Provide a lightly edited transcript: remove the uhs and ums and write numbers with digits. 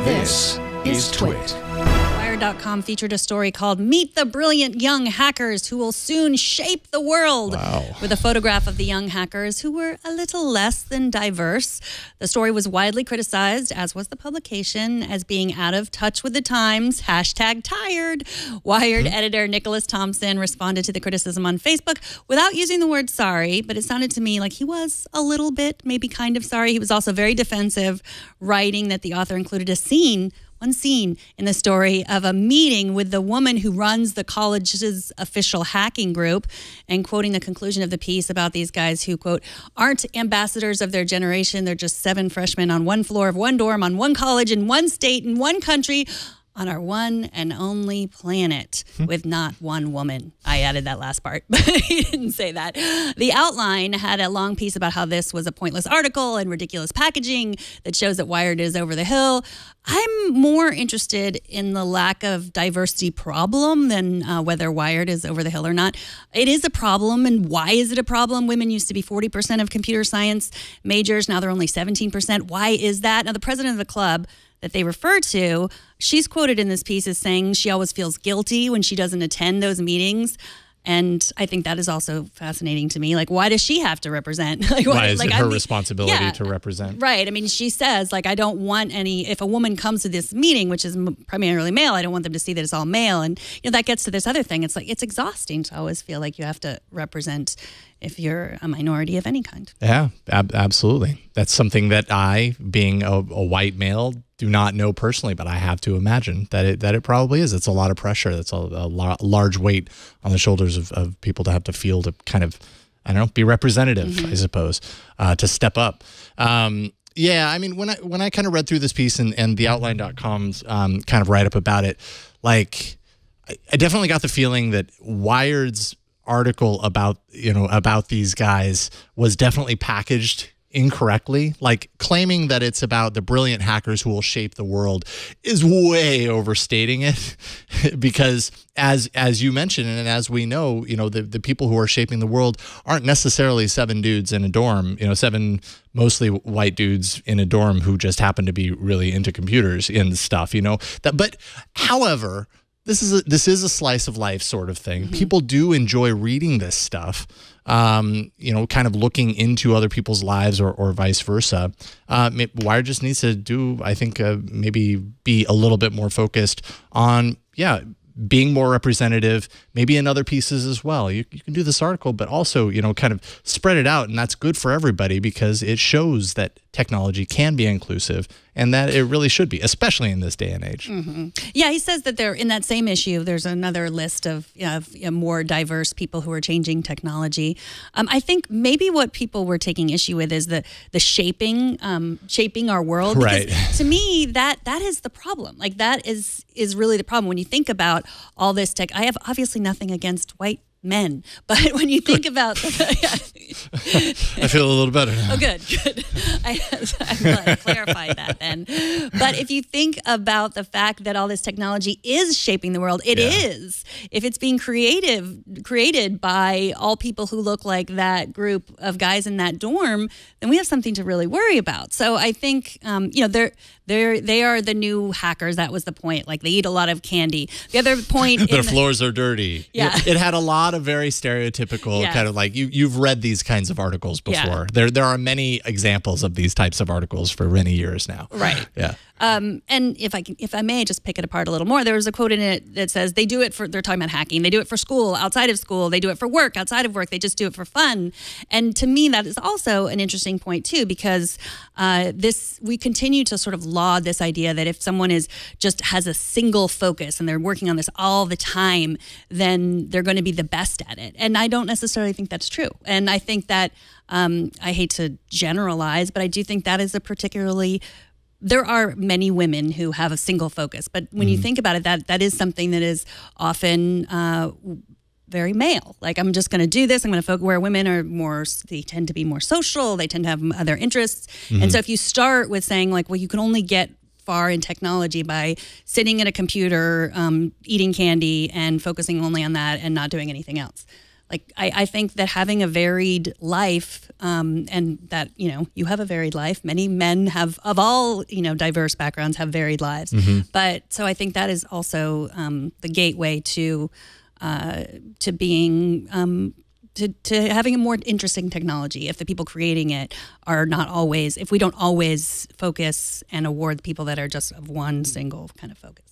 This is TWiT. Wired.com featured a story called Meet the Brilliant Young Hackers Who Will Soon Shape the World. Wow. With a photograph of the young hackers who were a little less than diverse. The story was widely criticized, as was the publication, as being out of touch with the times. #tired. Wired editor Nicholas Thompson responded to the criticism on Facebook without using the word sorry, but it sounded to me like he was a little bit, maybe kind of sorry. He was also very defensive, writing that the author included one scene in the story of a meeting with the woman who runs the college's official hacking group, and quoting the conclusion of the piece about these guys who, quote, aren't ambassadors of their generation. They're just 7 freshmen on one floor of one dorm on one college in one state in one country on our one and only planet with not one woman. I added that last part, but he didn't say that. The outline had a long piece about how this was a pointless article and ridiculous packaging that shows that Wired is over the hill. I'm more interested in the lack of diversity problem than whether Wired is over the hill or not. It is a problem, and why is it a problem? Women used to be 40% of computer science majors. Now they're only 17%. Why is that? Now, the president of the club that they refer to, she's quoted in this piece as saying she always feels guilty when she doesn't attend those meetings. And I think that is also fascinating to me. Like, why does she have to represent? Why is it her responsibility to represent? Right. I mean, she says, like, I don't want if a woman comes to this meeting, which is primarily male, I don't want them to see that it's all male. And, that gets to this other thing. It's like, it's exhausting to always feel like you have to represent if you're a minority of any kind. Yeah, absolutely. That's something that I, being a white male, do not know personally, but I have to imagine that it probably is. It's a lot of pressure. That's a large weight on the shoulders of people to have to feel to kind of, I don't know, be representative, I suppose, to step up. Yeah, I mean, when I kind of read through this piece and the outline.com's kind of write-up about it, like, I definitely got the feeling that Wired's article about these guys was definitely packaged incorrectly. Like, claiming that it's about the brilliant hackers who will shape the world is way overstating it, because as you mentioned, and as we know, the people who are shaping the world aren't necessarily 7 dudes in a dorm, 7 mostly white dudes in a dorm who just happen to be really into computers and stuff, but however, this is a slice of life sort of thing. People do enjoy reading this stuff, kind of looking into other people's lives or vice versa. Wired just needs to do, I think, maybe be a little bit more focused on, being more representative, maybe in other pieces as well. You can do this article, but also, kind of spread it out. And that's good for everybody, because it shows that technology can be inclusive and that it really should be, especially in this day and age. Yeah, he says that in that same issue, there's another list of more diverse people who are changing technology. I think maybe what people were taking issue with is the shaping our world. Right. Because to me, that is the problem. Like, that is really the problem. When you think about all this tech, I have obviously nothing against white men, but when you think about I feel a little better now. Oh, good. I'm glad I clarified that then. But if you think about the fact that all this technology is shaping the world, it is. If it's being created by all people who look like that group of guys in that dorm, then we have something to really worry about. So I think, they are the new hackers. That was the point. Like, they eat a lot of candy. The other point, their floors are dirty. Yeah, it had a lot of very stereotypical kind of, like, you've read these kinds of articles before. Yeah. There are many examples of these types of articles for many years now. Right. Yeah. And if I may just pick it apart a little more, there was a quote in it that says they're talking about hacking. They do it for school, outside of school. They do it for work, outside of work. They just do it for fun. And to me, that is also an interesting point too, because we continue to sort of laud this idea that if someone has a single focus and they're working on this all the time, then they're going to be the best at it. And I don't necessarily think that's true. And I think that I hate to generalize, but I do think that is there are many women who have a single focus, but when you think about it, that is something that is often very male. Like, I'm just going to do this. I'm going to focus, where women are they tend to be more social. They tend to have other interests. And so if you start with saying, like, well, you can only get far in technology by sitting at a computer, eating candy and focusing only on that and not doing anything else. like I think that having a varied life, and that, you know, you have a varied life. Many men have, of all, you know, diverse backgrounds, have varied lives. But so I think that is also the gateway to being to having a more interesting technology. If the people creating it are not always, if we don't always focus and award people that are just of one single kind of focus.